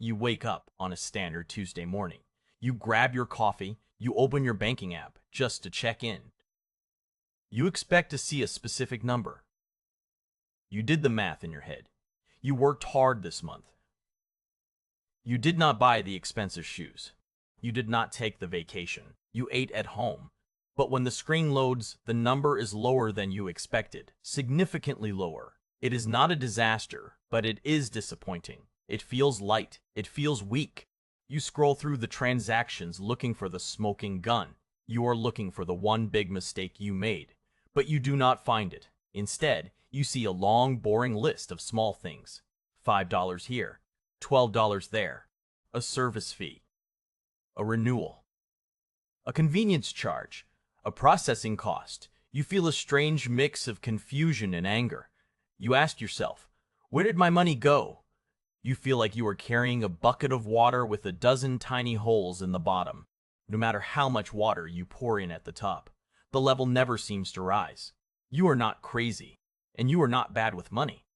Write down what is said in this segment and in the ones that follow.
You wake up on a standard Tuesday morning. You grab your coffee, you open your banking app just to check in. You expect to see a specific number. You did the math in your head. You worked hard this month. You did not buy the expensive shoes. You did not take the vacation. You ate at home. But when the screen loads, the number is lower than you expected, significantly lower. It is not a disaster, but it is disappointing. It feels light. It feels weak. You scroll through the transactions looking for the smoking gun. You are looking for the one big mistake you made, but you do not find it. Instead, you see a long, boring list of small things. $5 here, $12 there, a service fee, a renewal, a convenience charge, a processing cost. You feel a strange mix of confusion and anger. You ask yourself, where did my money go? You feel like you are carrying a bucket of water with a dozen tiny holes in the bottom. No matter how much water you pour in at the top, the level never seems to rise. You are not crazy, and you are not bad with money.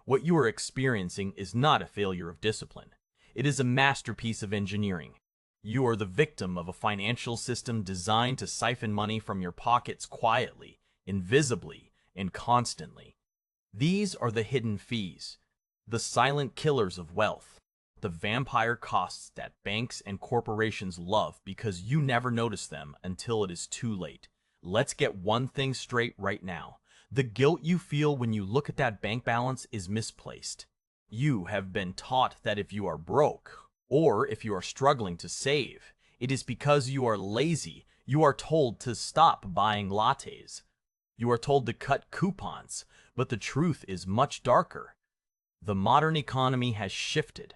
What you are experiencing is not a failure of discipline. It is a masterpiece of engineering. You are the victim of a financial system designed to siphon money from your pockets quietly, invisibly, and constantly. These are the hidden fees, the silent killers of wealth, the vampire costs that banks and corporations love because you never notice them until it is too late. Let's get one thing straight right now. The guilt you feel when you look at that bank balance is misplaced. You have been taught that if you are broke, or if you are struggling to save, it is because you are lazy. You are told to stop buying lattes. You are told to cut coupons, but the truth is much darker. The modern economy has shifted.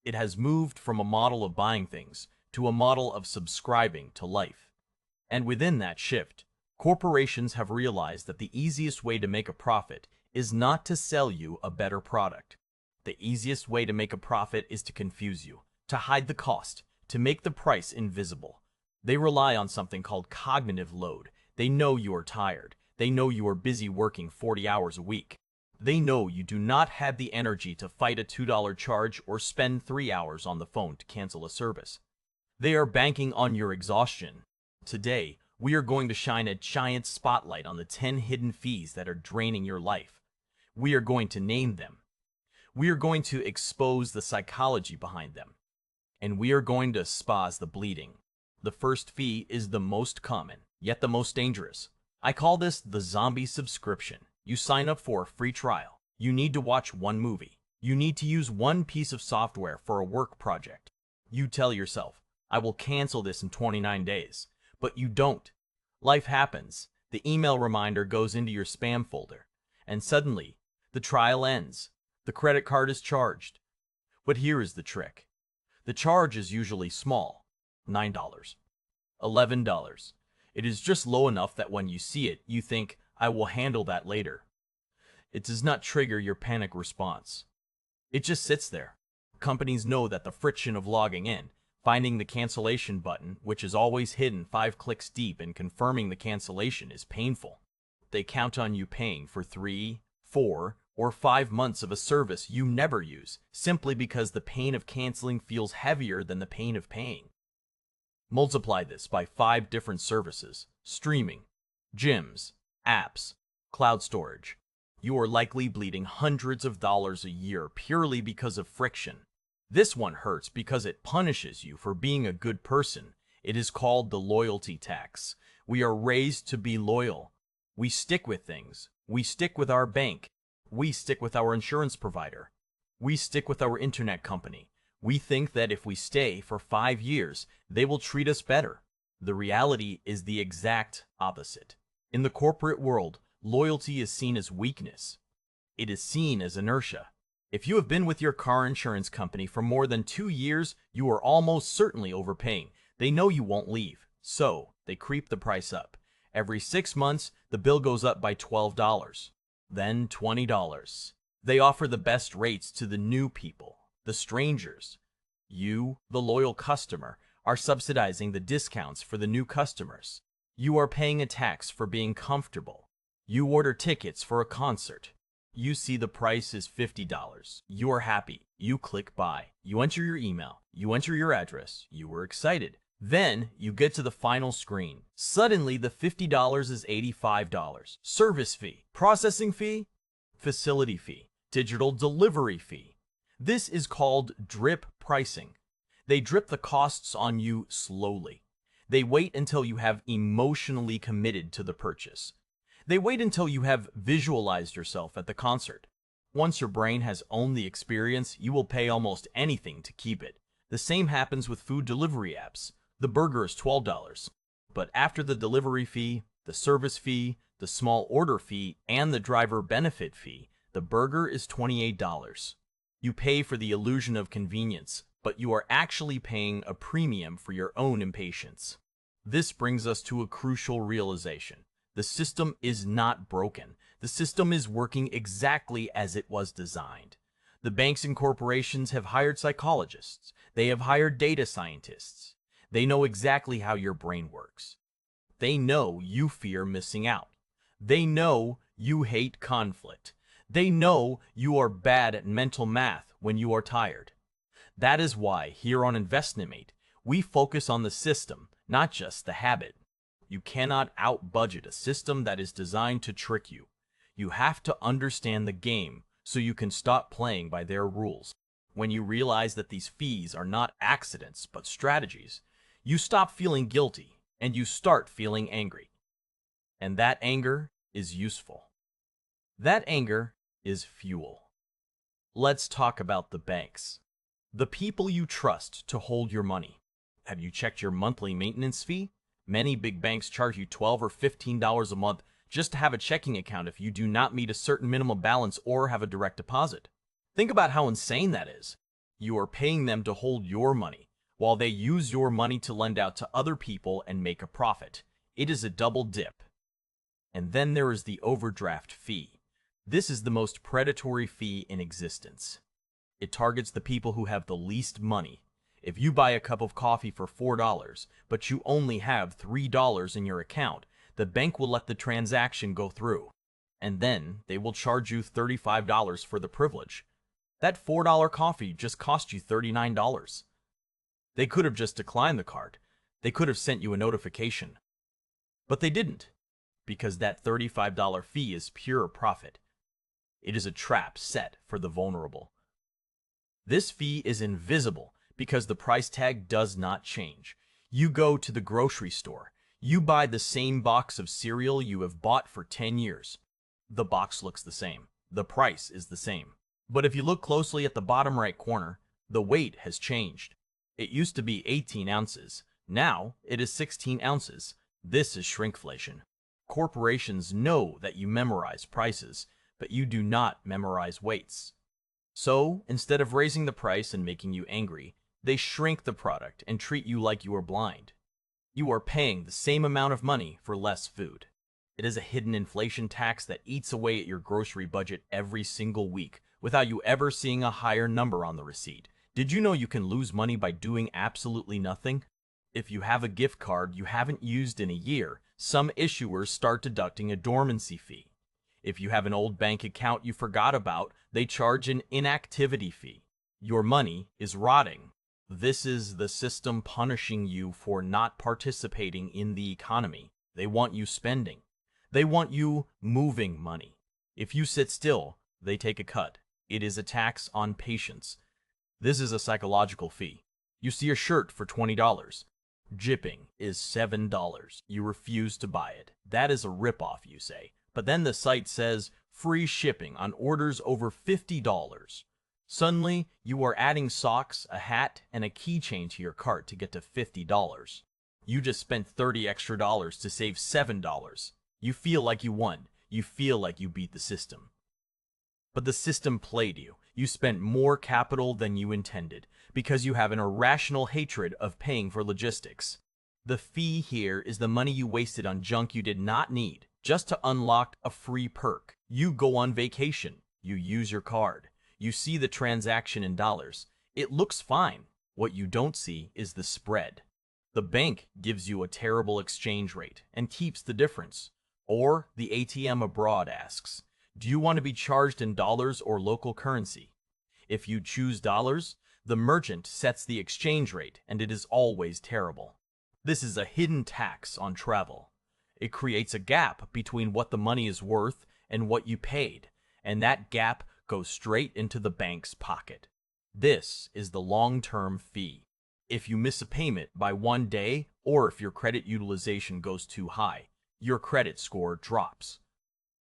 It has moved from a model of buying things to a model of subscribing to life. And within that shift, corporations have realized that the easiest way to make a profit is not to sell you a better product. The easiest way to make a profit is to confuse you, to hide the cost, to make the price invisible. They rely on something called cognitive load. They know you are tired. They know you are busy working 40 hours a week. They know you do not have the energy to fight a $2 charge or spend 3 hours on the phone to cancel a service. They are banking on your exhaustion. Today, we are going to shine a giant spotlight on the 10 hidden fees that are draining your life. We are going to name them. We are going to expose the psychology behind them. And we are going to expose the bleeding. The first fee is the most common, yet the most dangerous. I call this the zombie subscription. You sign up for a free trial. You need to watch one movie. You need to use one piece of software for a work project. You tell yourself, I will cancel this in 29 days. But you don't. Life happens. The email reminder goes into your spam folder. And suddenly, the trial ends. The credit card is charged. But here is the trick. The charge is usually small. $9. $11. It is just low enough that when you see it, you think, I will handle that later. It does not trigger your panic response. It just sits there. Companies know that the friction of logging in, finding the cancellation button, which is always hidden 5 clicks deep, and confirming the cancellation is painful. They count on you paying for 3, 4, or 5 months of a service you never use, simply because the pain of canceling feels heavier than the pain of paying. Multiply this by 5 different services: streaming, gyms, apps, cloud storage. You are likely bleeding hundreds of dollars a year purely because of friction. This one hurts because it punishes you for being a good person. It is called the loyalty tax. We are raised to be loyal. We stick with things. We stick with our bank. We stick with our insurance provider. We stick with our internet company. We think that if we stay for 5 years, they will treat us better. The reality is the exact opposite. In the corporate world, loyalty is seen as weakness. It is seen as inertia. If you have been with your car insurance company for more than 2 years, you are almost certainly overpaying. They know you won't leave, so they creep the price up. Every 6 months, the bill goes up by $12, then $20. They offer the best rates to the new people, the strangers. You, the loyal customer, are subsidizing the discounts for the new customers. You are paying a tax for being comfortable. You order tickets for a concert. You see the price is $50. You are happy. You click buy. You enter your email. You enter your address. You were excited. Then you get to the final screen. Suddenly, the $50 is $85. Service fee, processing fee, facility fee, digital delivery fee. This is called drip pricing. They drip the costs on you slowly. They wait until you have emotionally committed to the purchase. They wait until you have visualized yourself at the concert. Once your brain has owned the experience, you will pay almost anything to keep it. The same happens with food delivery apps. The burger is $12, but after the delivery fee, the service fee, the small order fee, and the driver benefit fee, the burger is $28. You pay for the illusion of convenience, but you are actually paying a premium for your own impatience. This brings us to a crucial realization. The system is not broken. The system is working exactly as it was designed. The banks and corporations have hired psychologists. They have hired data scientists. They know exactly how your brain works. They know you fear missing out. They know you hate conflict. They know you are bad at mental math when you are tired. That is why here on InvestNimate, we focus on the system, not just the habit. You cannot out-budget a system that is designed to trick you. You have to understand the game so you can stop playing by their rules. When you realize that these fees are not accidents but strategies, you stop feeling guilty and you start feeling angry. And that anger is useful. That anger is fuel. Let's talk about the banks. The people you trust to hold your money. Have you checked your monthly maintenance fee? Many big banks charge you $12 or $15 a month just to have a checking account if you do not meet a certain minimum balance or have a direct deposit. Think about how insane that is. You are paying them to hold your money, while they use your money to lend out to other people and make a profit. It is a double dip. And then there is the overdraft fee. This is the most predatory fee in existence. It targets the people who have the least money. If you buy a cup of coffee for $4, but you only have $3 in your account, the bank will let the transaction go through. And then they will charge you $35 for the privilege. That $4 coffee just cost you $39. They could have just declined the card. They could have sent you a notification. But they didn't, because that $35 fee is pure profit. It is a trap set for the vulnerable. This fee is invisible because the price tag does not change. You go to the grocery store. You buy the same box of cereal you have bought for 10 years. The box looks the same. The price is the same. But if you look closely at the bottom right corner, the weight has changed. It used to be 18 ounces. Now it is 16 ounces. This is shrinkflation. Corporations know that you memorize prices, but you do not memorize weights. So, instead of raising the price and making you angry, they shrink the product and treat you like you are blind. You are paying the same amount of money for less food. It is a hidden inflation tax that eats away at your grocery budget every single week without you ever seeing a higher number on the receipt. Did you know you can lose money by doing absolutely nothing? If you have a gift card you haven't used in a year, some issuers start deducting a dormancy fee. If you have an old bank account you forgot about, they charge an inactivity fee. Your money is rotting. This is the system punishing you for not participating in the economy. They want you spending. They want you moving money. If you sit still, they take a cut. It is a tax on patience. This is a psychological fee. You see a shirt for $20. Shipping is $7. You refuse to buy it. That is a ripoff, you say. But then the site says free shipping on orders over $50. Suddenly, you are adding socks, a hat, and a keychain to your cart to get to $50. You just spent $30 extra to save $7. You feel like you won. You feel like you beat the system. But the system played you. You spent more capital than you intended because you have an irrational hatred of paying for logistics. The fee here is the money you wasted on junk you did not need just to unlock a free perk. You go on vacation. You use your card. You see the transaction in dollars. It looks fine. What you don't see is the spread. The bank gives you a terrible exchange rate and keeps the difference. Or the ATM abroad asks, Do you want to be charged in dollars or local currency? If you choose dollars, the merchant sets the exchange rate, and it is always terrible. This is a hidden tax on travel. It creates a gap between what the money is worth and what you paid, and that gap goes straight into the bank's pocket. This is the long-term fee. If you miss a payment by one day, or if your credit utilization goes too high, your credit score drops.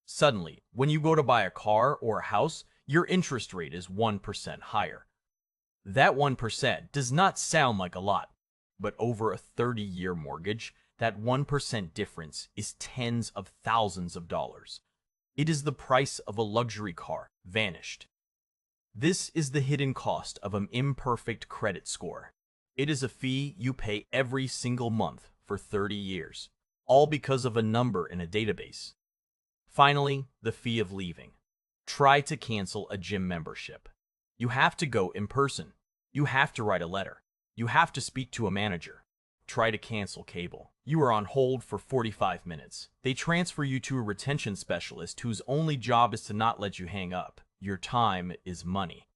Suddenly, when you go to buy a car or a house, your interest rate is 1% higher. That 1% does not sound like a lot, but over a 30-year mortgage, that 1% difference is tens of thousands of dollars. It is the price of a luxury car vanished. This is the hidden cost of an imperfect credit score. It is a fee you pay every single month for 30 years, all because of a number in a database. Finally, the fee of leaving. Try to cancel a gym membership. You have to go in person. You have to write a letter. You have to speak to a manager. Try to cancel cable. You are on hold for 45 minutes. They transfer you to a retention specialist whose only job is to not let you hang up. Your time is money.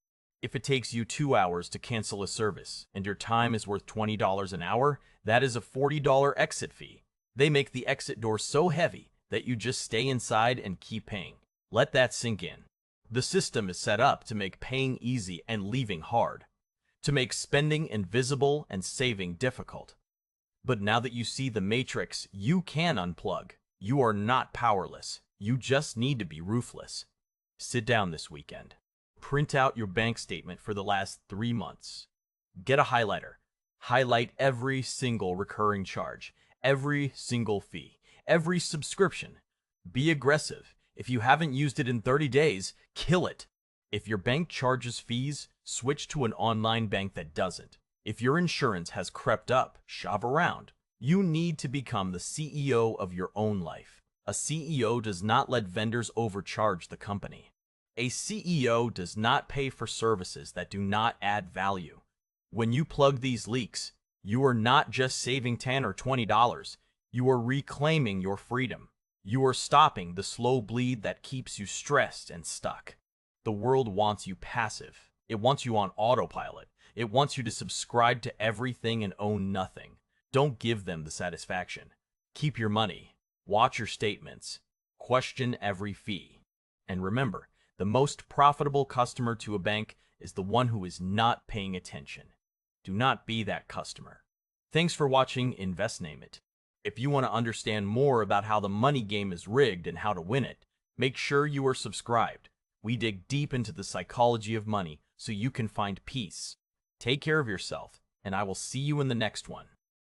If it takes you 2 hours to cancel a service and your time is worth $20 an hour, that is a $40 exit fee. They make the exit door so heavy that you just stay inside and keep paying. Let that sink in. The system is set up to make paying easy and leaving hard, to make spending invisible and saving difficult. But now that you see the matrix, you can unplug. You are not powerless. You just need to be ruthless. Sit down this weekend. Print out your bank statement for the last 3 months. Get a highlighter. Highlight every single recurring charge, every single fee, every subscription. Be aggressive. If you haven't used it in 30 days, kill it. If your bank charges fees, switch to an online bank that doesn't. If your insurance has crept up, shop around. You need to become the CEO of your own life. A CEO does not let vendors overcharge the company. A CEO does not pay for services that do not add value. When you plug these leaks, you are not just saving $10 or $20. You are reclaiming your freedom. You are stopping the slow bleed that keeps you stressed and stuck. The world wants you passive. It wants you on autopilot. It wants you to subscribe to everything and own nothing. Don't give them the satisfaction. Keep your money. Watch your statements. Question every fee. And remember, the most profitable customer to a bank is the one who is not paying attention. Do not be that customer. Thanks for watching Invest Name It. If you want to understand more about how the money game is rigged and how to win it, make sure you are subscribed. We dig deep into the psychology of money so you can find peace. Take care of yourself, and I will see you in the next one.